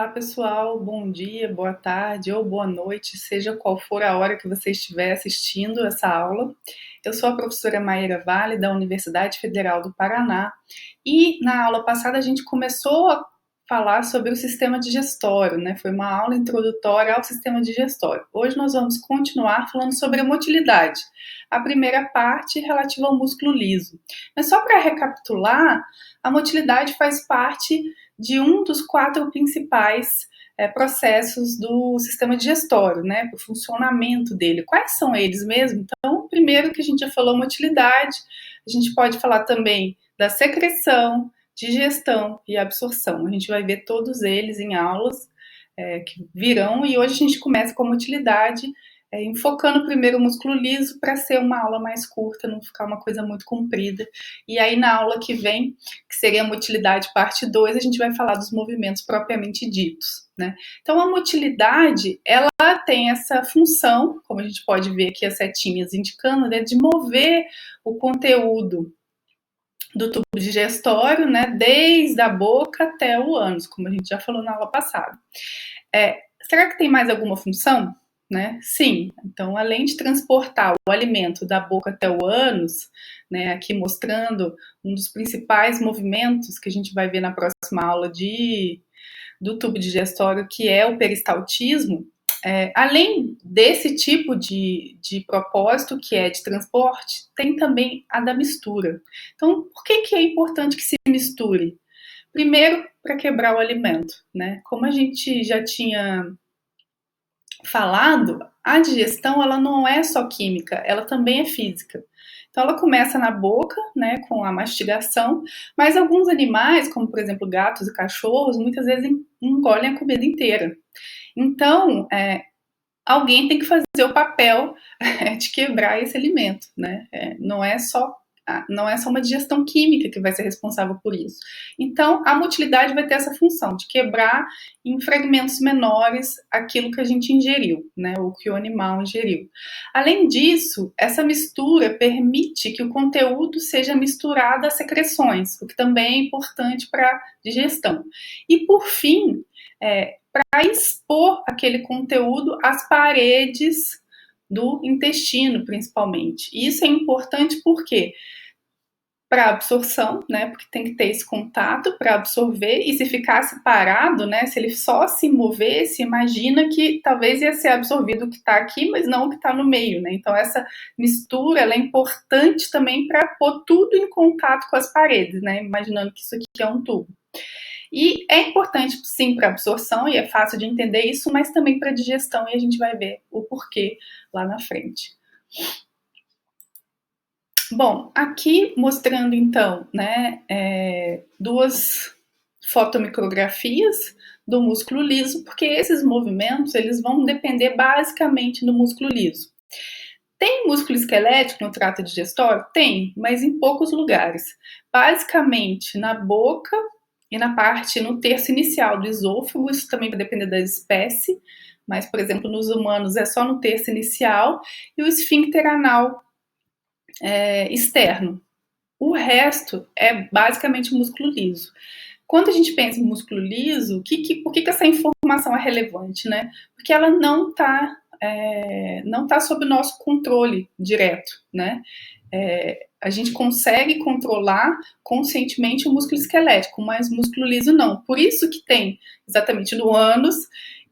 Olá, pessoal, bom dia, boa tarde ou boa noite, seja qual for a hora que você estiver assistindo essa aula. Eu sou a professora Maíra Vale, da Universidade Federal do Paraná, e na aula passada a gente começou a falar sobre o sistema digestório, né? Foi uma aula introdutória ao sistema digestório. Hoje nós vamos continuar falando sobre a motilidade, a primeira parte relativa ao músculo liso. Mas só para recapitular, a motilidade faz parte de um dos 4 principais processos do sistema digestório, né, para o funcionamento dele. Quais são eles mesmo? Então, primeiro que a gente já falou, motilidade, a gente pode falar também da secreção, digestão e absorção. A gente vai ver todos eles em aulas que virão, e hoje a gente começa com a motilidade, enfocando primeiro o músculo liso para ser uma aula mais curta, não ficar uma coisa muito comprida. E aí na aula que vem, que seria a motilidade parte 2, a gente vai falar dos movimentos propriamente ditos, né? Então a motilidade, ela tem essa função, como a gente pode ver aqui as setinhas indicando, né, de mover o conteúdo do tubo digestório, né, desde a boca até o ânus, como a gente já falou na aula passada. Será que tem mais alguma função? Né? Sim, então além de transportar o alimento da boca até o ânus, né, aqui mostrando um dos principais movimentos que a gente vai ver na próxima aula do tubo digestório, que é o peristaltismo, além desse tipo de propósito, que é de transporte, tem também a da mistura. Então, por que é importante que se misture? Primeiro, para quebrar o alimento, né? Como a gente já tinha falado, a digestão ela não é só química, ela também é física. Então ela começa na boca, né, com a mastigação, mas alguns animais, como por exemplo gatos e cachorros, muitas vezes engolem a comida inteira. Então, alguém tem que fazer o papel de quebrar esse alimento, né? Não é só uma digestão química que vai ser responsável por isso. Então, a motilidade vai ter essa função de quebrar em fragmentos menores aquilo que a gente ingeriu, né? Ou que o animal ingeriu. Além disso, essa mistura permite que o conteúdo seja misturado às secreções, o que também é importante para a digestão. E, por fim, para expor aquele conteúdo às paredes do intestino, principalmente. E isso é importante porque para absorção, né? Porque tem que ter esse contato para absorver, e se ficasse parado, né? Se ele só se movesse, imagina que talvez ia ser absorvido o que está aqui, mas não o que está no meio, né? Então essa mistura ela é importante também para pôr tudo em contato com as paredes, né? Imaginando que isso aqui é um tubo. E é importante, sim, para absorção, e é fácil de entender isso, mas também para digestão, e a gente vai ver o porquê lá na frente. Bom, aqui mostrando então, né, 2 fotomicrografias do músculo liso, porque esses movimentos eles vão depender basicamente do músculo liso. Tem músculo esquelético no trato digestório? Tem, mas em poucos lugares. Basicamente na boca e na parte, no terço inicial do esôfago, isso também vai depender da espécie, mas, por exemplo, nos humanos é só no terço inicial, e o esfíncter anal externo. O resto é basicamente músculo liso. Quando a gente pensa em músculo liso, por que essa informação é relevante, né? Porque ela não está sob nosso controle direto, né? A gente consegue controlar conscientemente o músculo esquelético, mas músculo liso não. Por isso que tem exatamente no ânus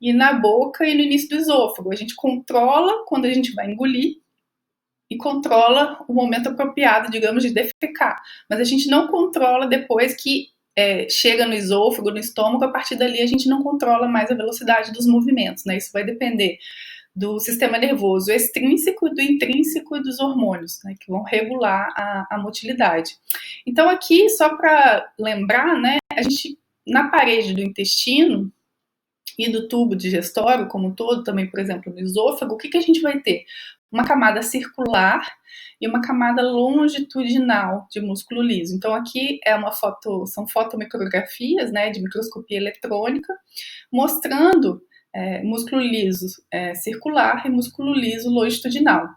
e na boca e no início do esôfago. A gente controla quando a gente vai engolir e controla o momento apropriado, digamos, de defecar. Mas a gente não controla depois que chega no esôfago, no estômago, a partir dali a gente não controla mais a velocidade dos movimentos, né? Isso vai depender do sistema nervoso extrínseco, do intrínseco e dos hormônios, né, que vão regular a motilidade. Então aqui, só para lembrar, né, a gente, na parede do intestino e do tubo digestório como um todo, também, por exemplo, no esôfago, o que a gente vai ter? Uma camada circular e uma camada longitudinal de músculo liso. Então aqui são fotomicrografias, né, de microscopia eletrônica, mostrando músculo liso circular e músculo liso longitudinal.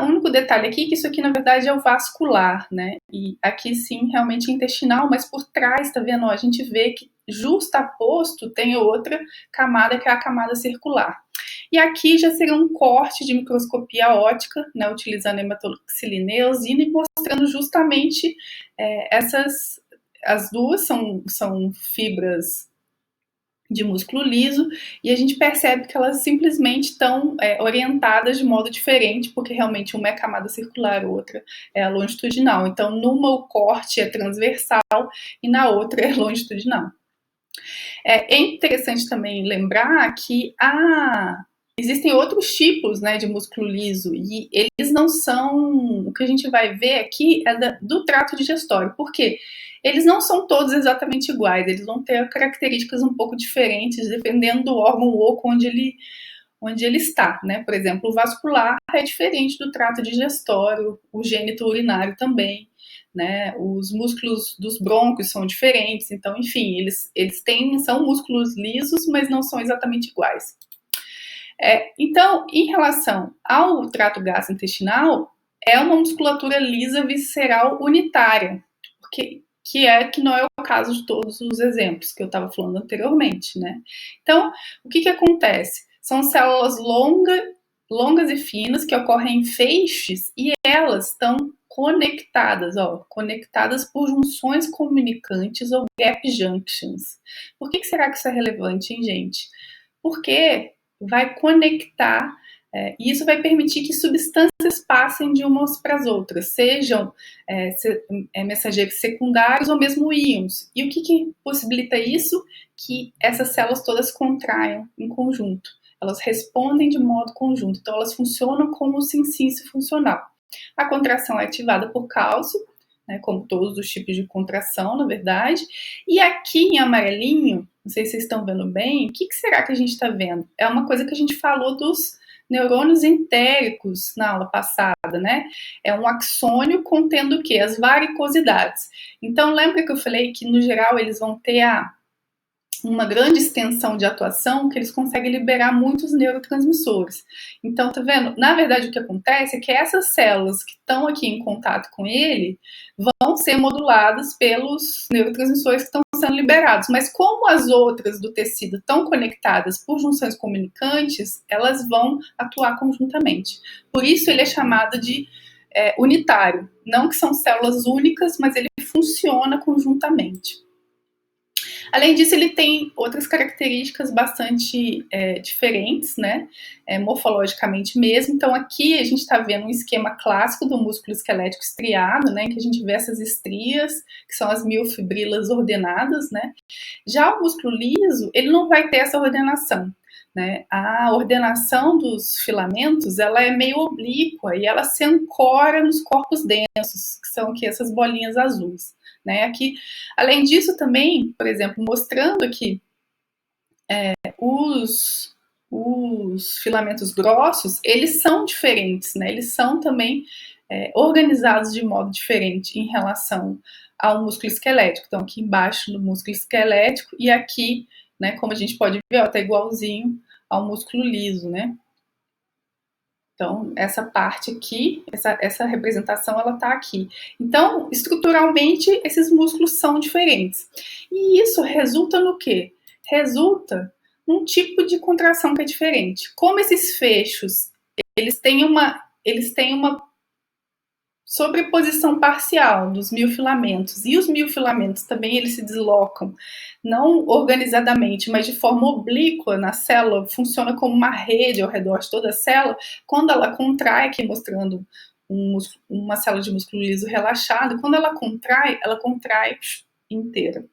O único detalhe aqui é que isso aqui, na verdade, é o vascular, né? E aqui, sim, realmente é intestinal, mas por trás, tá vendo? A gente vê que justaposto tem outra camada, que é a camada circular. E aqui já seria um corte de microscopia óptica, né, utilizando hematoxilina e eosina e mostrando justamente as duas são fibras de músculo liso, e a gente percebe que elas simplesmente estão orientadas de modo diferente, porque realmente uma é a camada circular, outra é a longitudinal. Então, numa o corte é transversal e na outra é longitudinal. É interessante também lembrar que existem outros tipos, né, de músculo liso, e eles não são... O que a gente vai ver aqui é do trato digestório. Por quê? Eles não são todos exatamente iguais, eles vão ter características um pouco diferentes, dependendo do órgão oco onde ele está, né? Por exemplo, o vascular é diferente do trato digestório, o gênito urinário também, né? Os músculos dos brônquios são diferentes, então, enfim, eles são músculos lisos, mas não são exatamente iguais. Então, em relação ao trato gastrointestinal, é uma musculatura lisa visceral unitária, que não é o caso de todos os exemplos que eu estava falando anteriormente, né? Então, o que acontece? São células longas e finas que ocorrem em feixes e elas estão conectadas por junções comunicantes ou gap junctions. Por que será que isso é relevante, hein, gente? Porque vai conectar, e isso vai permitir que substâncias passem de umas para as outras, sejam mensageiros secundários ou mesmo íons. E o que possibilita isso? Que essas células todas contraiam em conjunto. Elas respondem de modo conjunto, então elas funcionam como sincício funcional. A contração é ativada por cálcio, né, como todos os tipos de contração, na verdade. E aqui em amarelinho, não sei se vocês estão vendo bem, o que será que a gente está vendo? É uma coisa que a gente falou dos neurônios entéricos na aula passada, né? É um axônio contendo o quê? As varicosidades. Então, lembra que eu falei que, no geral, eles vão ter uma grande extensão de atuação, que eles conseguem liberar muitos neurotransmissores. Então, tá vendo? Na verdade, o que acontece é que essas células que estão aqui em contato com ele vão ser moduladas pelos neurotransmissores que estão sendo liberados. Mas como as outras do tecido estão conectadas por junções comunicantes, elas vão atuar conjuntamente. Por isso ele é chamado de unitário. Não que são células únicas, mas ele funciona conjuntamente. Além disso, ele tem outras características bastante diferentes, né? Morfologicamente mesmo. Então, aqui a gente está vendo um esquema clássico do músculo esquelético estriado, né? Que a gente vê essas estrias, que são as miofibrilas ordenadas, né? Já o músculo liso, ele não vai ter essa ordenação, né? A ordenação dos filamentos, ela é meio oblíqua e ela se ancora nos corpos densos, que são aqui essas bolinhas azuis. Né? Aqui, além disso também, por exemplo, mostrando aqui os filamentos grossos, eles são diferentes, né? Eles são também organizados de modo diferente em relação ao músculo esquelético. Então, aqui embaixo do músculo esquelético e aqui, né, como a gente pode ver, está igualzinho ao músculo liso, né? Então, essa parte aqui, essa representação, ela está aqui. Então, estruturalmente, esses músculos são diferentes. E isso resulta no quê? Resulta num tipo de contração que é diferente. Como esses fechos, eles têm uma sobreposição parcial dos miofilamentos, e os miofilamentos também eles se deslocam, não organizadamente, mas de forma oblíqua na célula, funciona como uma rede ao redor de toda a célula. Quando ela contrai, aqui mostrando uma célula de músculo liso relaxado, quando ela contrai inteira.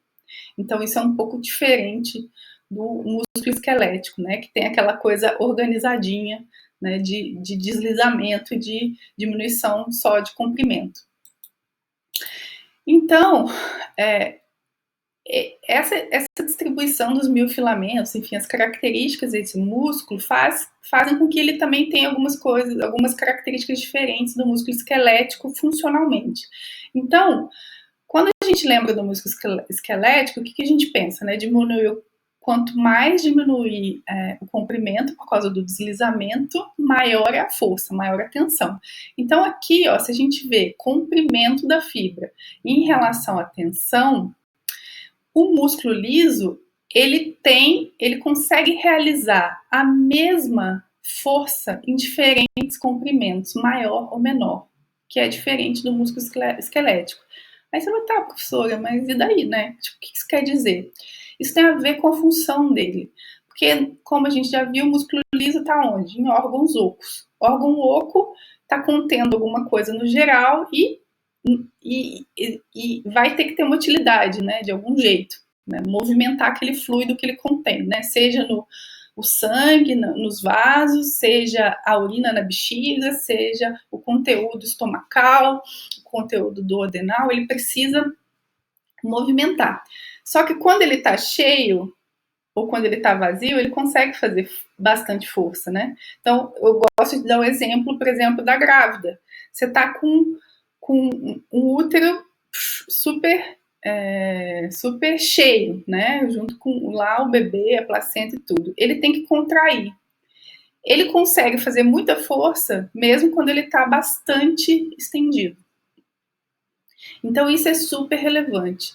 Então isso é um pouco diferente do músculo esquelético, né, que tem aquela coisa organizadinha, né, de deslizamento e de diminuição só de comprimento. Então, essa distribuição dos miofilamentos, enfim, as características desse músculo fazem com que ele também tenha algumas características diferentes do músculo esquelético funcionalmente. Então, quando a gente lembra do músculo esquelético, o que a gente pensa, né? Quanto mais diminuir o comprimento por causa do deslizamento, maior é a força, maior a tensão. Então aqui, ó, se a gente vê comprimento da fibra em relação à tensão, O músculo liso, ele consegue realizar a mesma força em diferentes comprimentos, maior ou menor, que é diferente do músculo esquelético. Aí você vai estar, professora, mas e daí, né? Tipo, o que isso quer dizer? Isso tem a ver com a função dele. Porque, como a gente já viu, o músculo liso está onde? Em órgãos ocos. O órgão oco está contendo alguma coisa no geral e vai ter que ter uma utilidade, né, de algum jeito, né, movimentar aquele fluido que ele contém, né, seja o sangue nos vasos, seja a urina na bexiga, seja o conteúdo estomacal, o conteúdo duodenal, ele precisa movimentar. Só que quando ele está cheio ou quando ele está vazio, ele consegue fazer bastante força, né? Então, eu gosto de dar um exemplo, por exemplo, da grávida. Você está com um útero super super cheio, né? Junto com lá o bebê, a placenta e tudo. Ele tem que contrair. Ele consegue fazer muita força mesmo quando ele está bastante estendido. Então isso é super relevante.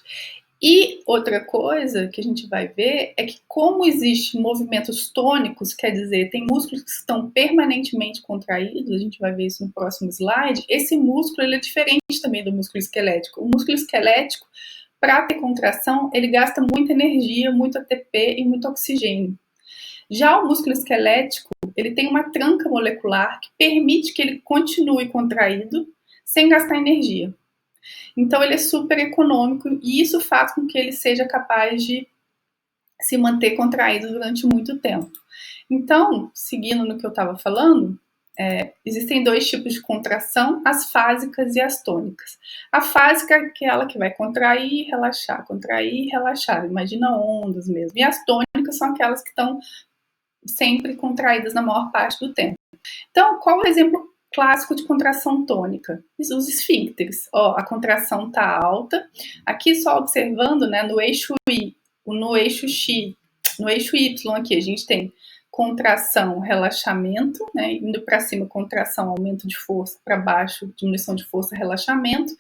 E outra coisa que a gente vai ver é que como existem movimentos tônicos, quer dizer, tem músculos que estão permanentemente contraídos, a gente vai ver isso no próximo slide, esse músculo ele é diferente também do músculo esquelético. O músculo esquelético, para ter contração, ele gasta muita energia, muito ATP e muito oxigênio. Já o músculo esquelético, ele tem uma tranca molecular que permite que ele continue contraído sem gastar energia. Então, ele é super econômico e isso faz com que ele seja capaz de se manter contraído durante muito tempo. Então, seguindo no que eu estava falando, existem dois tipos de contração, as fásicas e as tônicas. A fásica é aquela que vai contrair e relaxar. Imagina ondas mesmo. E as tônicas são aquelas que estão sempre contraídas na maior parte do tempo. Então, qual é o exemplo clássico de contração tônica? Os esfíncteres. Ó, a contração está alta. Aqui só observando, né, no eixo Y, no eixo X, no eixo Y aqui, a gente tem contração, relaxamento, né, indo para cima, contração, aumento de força, para baixo, diminuição de força, relaxamento,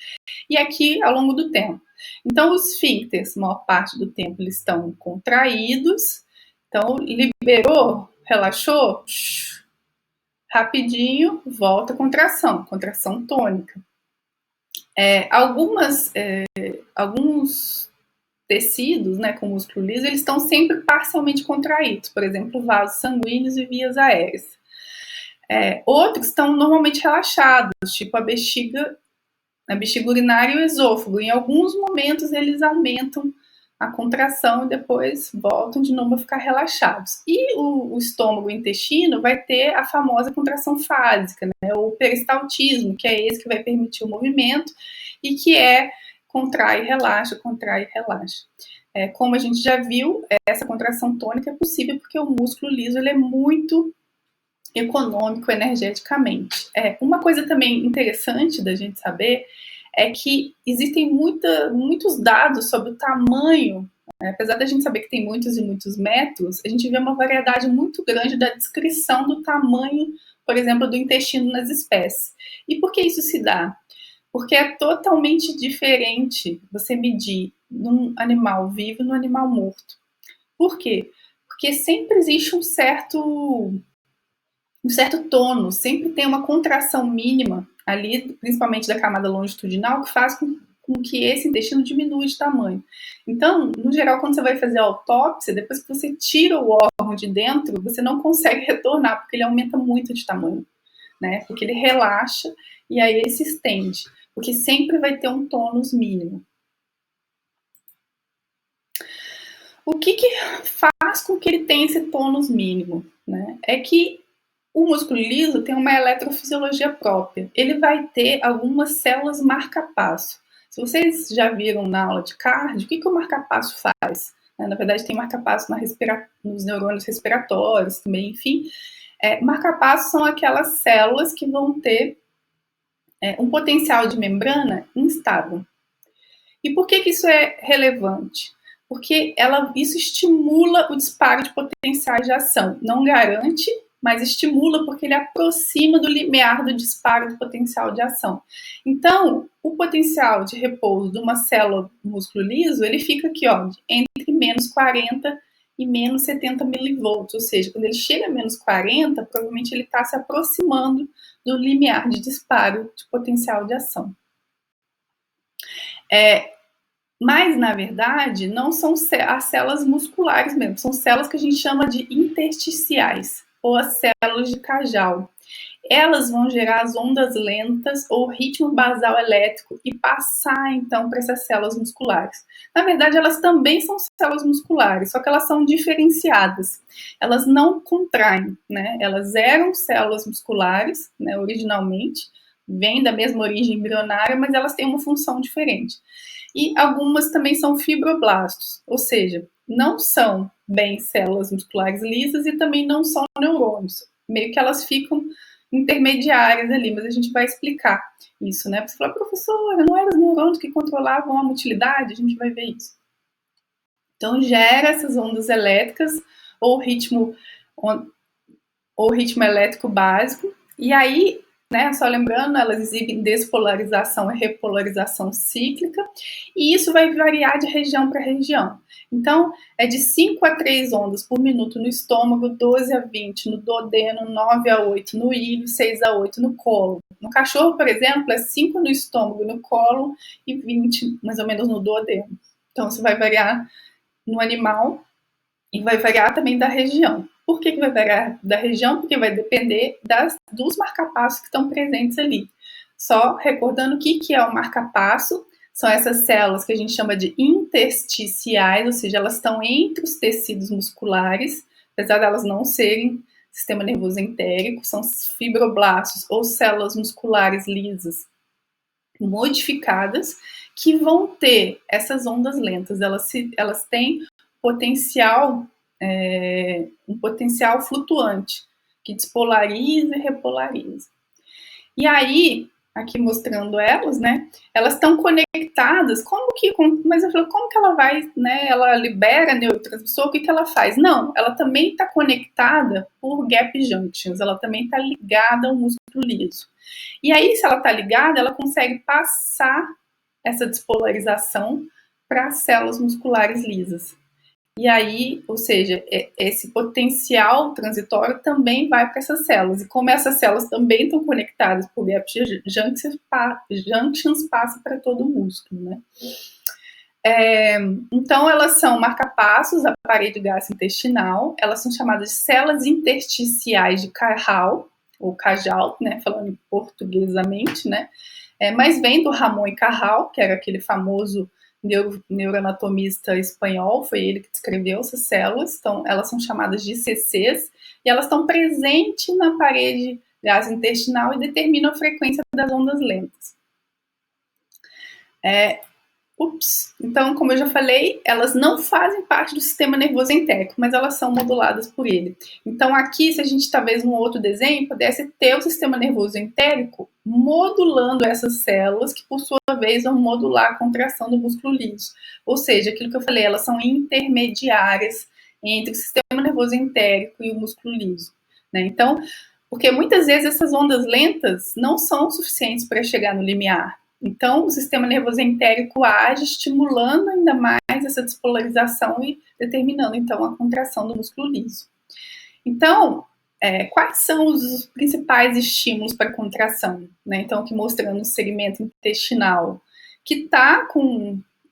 e aqui ao longo do tempo. Então, os esfíncteres, a maior parte do tempo, eles estão contraídos. Então, liberou, relaxou, rapidinho, volta a contração, contração tônica. Alguns tecidos, né, com músculo liso, eles estão sempre parcialmente contraídos, por exemplo, vasos sanguíneos e vias aéreas. Outros estão normalmente relaxados, tipo a bexiga urinária e o esôfago. Em alguns momentos eles aumentam a contração e depois voltam de novo a ficar relaxados. E o estômago e o intestino vai ter a famosa contração fásica, né? O peristaltismo, que é esse que vai permitir o movimento e que contrai, relaxa, contrai, relaxa. Como a gente já viu, essa contração tônica é possível porque o músculo liso ele é muito econômico energeticamente. Uma coisa também interessante da gente saber é que existem muitos dados sobre o tamanho, apesar da gente saber que tem muitos e muitos métodos, a gente vê uma variedade muito grande da descrição do tamanho, por exemplo, do intestino nas espécies. E por que isso se dá? Porque é totalmente diferente você medir num animal vivo e num animal morto. Por quê? Porque sempre existe um certo tônus, sempre tem uma contração mínima ali, principalmente da camada longitudinal, que faz com que esse intestino diminua de tamanho. Então, no geral, quando você vai fazer a autópsia, depois que você tira o órgão de dentro, você não consegue retornar, porque ele aumenta muito de tamanho, né? Porque ele relaxa e aí ele se estende, porque sempre vai ter um tônus mínimo. O que faz com que ele tenha esse tônus mínimo, né? É que o músculo liso tem uma eletrofisiologia própria. Ele vai ter algumas células marca-passo. Se vocês já viram na aula de cardio, o que o marca-passo faz? Na verdade, tem marca-passo nos neurônios respiratórios também, enfim. Marca-passo são aquelas células que vão ter um potencial de membrana instável. E por que isso é relevante? Porque isso estimula o disparo de potenciais de ação. Não garante, mas estimula porque ele aproxima do limiar do disparo do potencial de ação. Então, o potencial de repouso de uma célula do músculo liso, ele fica aqui, ó, entre menos 40 e menos 70 milivolts, ou seja, quando ele chega a menos 40, provavelmente ele está se aproximando do limiar de disparo de potencial de ação. Mas, na verdade, não são as células musculares mesmo, são células que a gente chama de intersticiais, ou as células de Cajal. Elas vão gerar as ondas lentas ou ritmo basal elétrico e passar, então, para essas células musculares. Na verdade, elas também são células musculares, só que elas são diferenciadas. Elas não contraem, né? Elas eram células musculares, né, originalmente, vêm da mesma origem embrionária, mas elas têm uma função diferente. E algumas também são fibroblastos, ou seja, não são bem células musculares lisas e também não são neurônios. Meio que elas ficam intermediárias ali, mas a gente vai explicar isso, né? Você fala, professora, não eram os neurônios que controlavam a motilidade? A gente vai ver isso. Então, gera essas ondas elétricas ou ritmo elétrico básico, e aí, né, só lembrando, elas exibem despolarização e repolarização cíclica, e isso vai variar de região para região. Então, é de 5 a 3 ondas por minuto no estômago, 12 a 20 no duodeno, 9 a 8 no ilho, 6 a 8 no colo. No cachorro, por exemplo, é 5 no estômago e no colo e 20 mais ou menos no duodeno. Então, isso vai variar no animal e vai variar também da região. Por que vai variar da região? Porque vai depender dos marcapassos que estão presentes ali. Só recordando o que é o marcapasso, são essas células que a gente chama de intersticiais, ou seja, elas estão entre os tecidos musculares, apesar de elas não serem sistema nervoso entérico, são fibroblastos ou células musculares lisas modificadas que vão ter essas ondas lentas. Elas têm potencial, um potencial flutuante que despolariza e repolariza. E aí, aqui mostrando elas, né? Elas estão conectadas. Mas eu falo, como que ela vai, né? Ela libera neurotransmissor, o que ela faz? Não, ela também está conectada por gap junctions, ela também está ligada ao músculo liso. E aí, se ela está ligada, ela consegue passar essa despolarização para as células musculares lisas. E aí, ou seja, esse potencial transitório também vai para essas células. E como essas células também estão conectadas por gap junctions, passa para todo o músculo, né? Então, elas são marcapassos da parede gastrointestinal, elas são chamadas de células intersticiais de Cajal, ou Cajal, né, falando portuguesamente, né? Mas vem do Ramon e Cajal, que era aquele famoso neuroanatomista espanhol, foi ele que descreveu essas células. Então, elas são chamadas de CCs e elas estão presentes na parede gastrointestinal e determinam a frequência das ondas lentas. Então, como eu já falei, elas não fazem parte do sistema nervoso entérico, mas elas são moduladas por ele. Então, aqui, se a gente talvez num outro desenho, pudesse ter o sistema nervoso entérico modulando essas células, que por sua vez vão modular a contração do músculo liso. Ou seja, aquilo que eu falei, elas são intermediárias entre o sistema nervoso entérico e o músculo liso, né? Então, porque muitas vezes essas ondas lentas não são suficientes para chegar no limiar. Então, o sistema nervoso entérico age estimulando ainda mais essa despolarização e determinando, então, a contração do músculo liso. Então, quais são os principais estímulos para a contração? Né? Então, aqui mostrando o segmento intestinal, que tá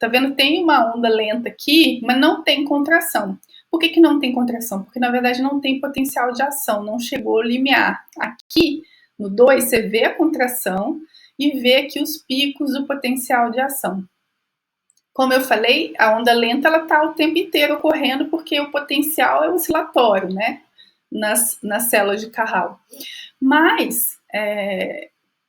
vendo, tem uma onda lenta aqui, mas não tem contração. Por que não tem contração? Porque, na verdade, não tem potencial de ação, não chegou ao limiar. Aqui, no 2, você vê a contração, e ver aqui os picos do potencial de ação. Como eu falei, a onda lenta ela está o tempo inteiro ocorrendo porque o potencial é oscilatório, né? Nas células de Cajal. Mas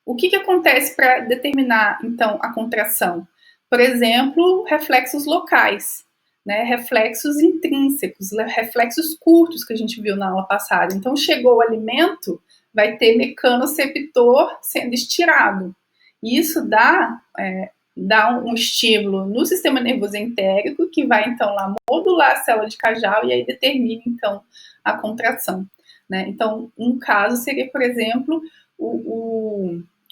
o que acontece para determinar então a contração? Por exemplo, reflexos locais, né? Reflexos intrínsecos, reflexos curtos que a gente viu na aula passada. Então, chegou o alimento, vai ter mecanoceptor sendo estirado. Isso dá um estímulo no sistema nervoso entérico, que vai, então, lá modular a célula de Cajal e aí determina, então, a contração. né? Então, um caso seria, por exemplo,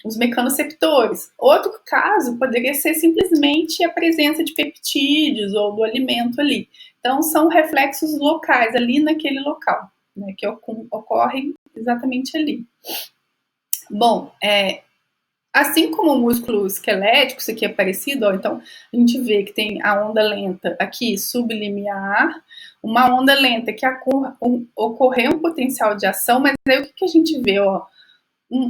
os mecanoceptores. Outro caso poderia ser simplesmente a presença de peptídeos ou do alimento ali. Então, são reflexos locais ali naquele local, né, que ocorrem exatamente ali. Bom, assim como o músculo esquelético, isso aqui é parecido, ó, então a gente vê que tem a onda lenta aqui sublimiar, uma onda lenta que ocorreu um potencial de ação, mas aí o que a gente vê, ó,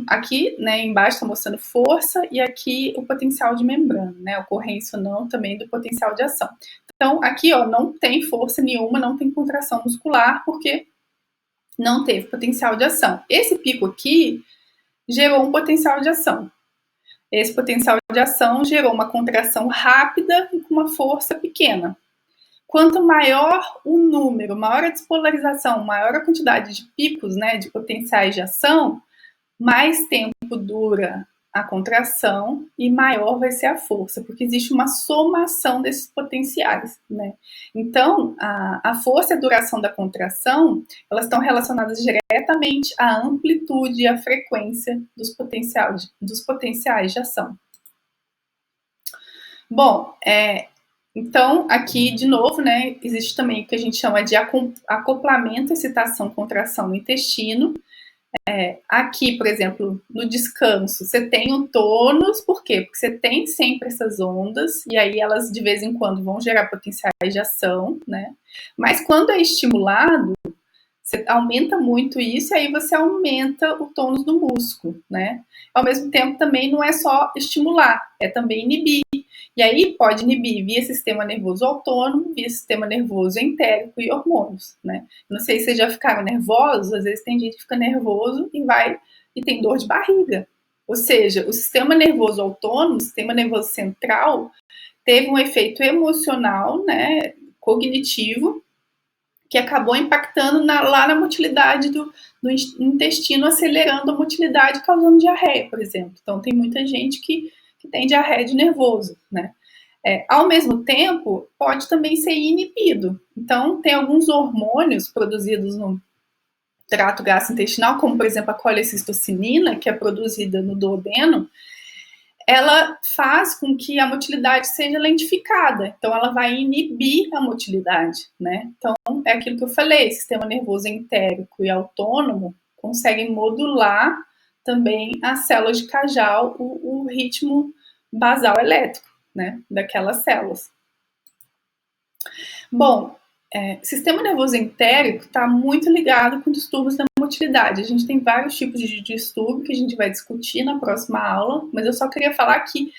aqui, né, embaixo está mostrando força e aqui o potencial de membrana, né, ocorrência ou não também do potencial de ação. Então aqui, ó, não tem força nenhuma, não tem contração muscular, porque não teve potencial de ação. Esse pico aqui gerou um potencial de ação. Esse potencial de ação gerou uma contração rápida e com uma força pequena. Quanto maior o número, maior a despolarização, maior a quantidade de picos, né, de potenciais de ação, mais tempo dura a contração e maior vai ser a força, porque existe uma somação desses potenciais, né? Então, a força e a duração da contração, elas estão relacionadas diretamente à amplitude e à frequência dos potenciais de ação. Bom, então, aqui, de novo, né, existe também o que a gente chama de acoplamento, excitação, contração no intestino. Aqui, por exemplo, no descanso, você tem o tônus, por quê? Porque você tem sempre essas ondas, e aí elas de vez em quando vão gerar potenciais de ação, né? Mas quando é estimulado, você aumenta muito isso, e aí você aumenta o tônus do músculo, né? Ao mesmo tempo, também não é só estimular, é também inibir. E aí pode inibir via sistema nervoso autônomo, via sistema nervoso entérico e hormônios, né? Não sei se vocês já ficaram nervosos, às vezes tem gente que fica nervoso e tem dor de barriga. Ou seja, o sistema nervoso autônomo, o sistema nervoso central, teve um efeito emocional, né, cognitivo, que acabou impactando lá na motilidade do intestino, acelerando a motilidade, causando diarreia, por exemplo. Então, tem muita gente que tem diarreia de nervoso, né? Ao mesmo tempo, pode também ser inibido. Então, tem alguns hormônios produzidos no trato gastrointestinal, como, por exemplo, a colecistocinina, que é produzida no duodeno, ela faz com que a motilidade seja lentificada. Então, ela vai inibir a motilidade, né? Então, é aquilo que eu falei, sistema nervoso entérico e autônomo conseguem modular também as células de Cajal, o ritmo basal elétrico, né, daquelas células. Bom, sistema nervoso entérico está muito ligado com distúrbios da motilidade. A gente tem vários tipos de distúrbio que a gente vai discutir na próxima aula, mas eu só queria falar que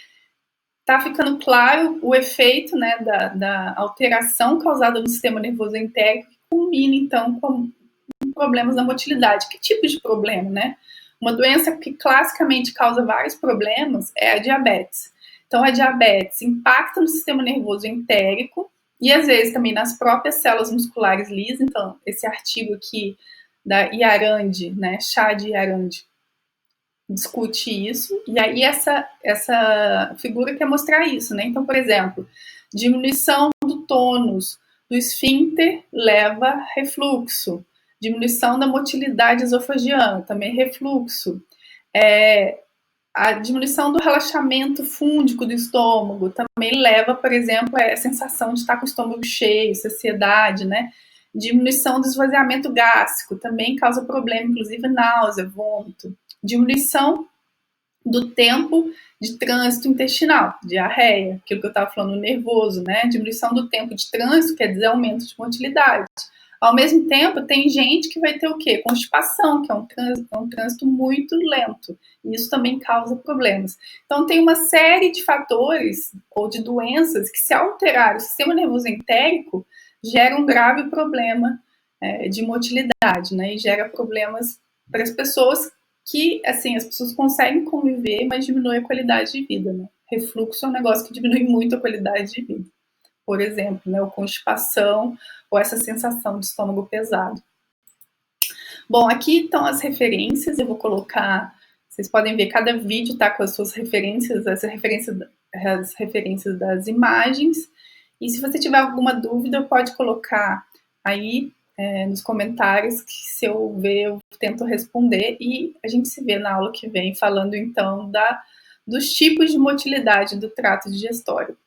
está ficando claro o efeito, né, da alteração causada no sistema nervoso entérico, que culmina, então, com problemas da motilidade. Que tipo de problema, né? Uma doença que classicamente causa vários problemas é a diabetes. Então, a diabetes impacta no sistema nervoso entérico e, às vezes, também nas próprias células musculares lisas. Então, esse artigo aqui da Yarandi, né, Shad Yarandi, discute isso. E aí, essa figura quer mostrar isso, né? Então, por exemplo, diminuição do tônus do esfíncter leva a refluxo. Diminuição da motilidade esofagiana, também refluxo. A diminuição do relaxamento fúndico do estômago também leva, por exemplo, a sensação de estar com o estômago cheio, saciedade, né? Diminuição do esvaziamento gástrico também causa problema, inclusive náusea, vômito. Diminuição do tempo de trânsito intestinal, diarreia, aquilo que eu estava falando, nervoso, né? Diminuição do tempo de trânsito, quer dizer, aumento de motilidade. Ao mesmo tempo, tem gente que vai ter o quê? Constipação, que é um trânsito muito lento. E isso também causa problemas. Então, tem uma série de fatores ou de doenças que, se alterar o sistema nervoso entérico, gera um grave problema de motilidade, né? E gera problemas para as pessoas que, assim, as pessoas conseguem conviver, mas diminui a qualidade de vida, né? Refluxo é um negócio que diminui muito a qualidade de vida. Por exemplo, né, ou constipação, ou essa sensação de estômago pesado. Bom, aqui estão as referências, eu vou colocar, vocês podem ver, cada vídeo está com as suas referências, as referências das imagens, e se você tiver alguma dúvida, pode colocar aí nos comentários, que se eu ver, eu tento responder, e a gente se vê na aula que vem, falando então dos tipos de motilidade do trato digestório.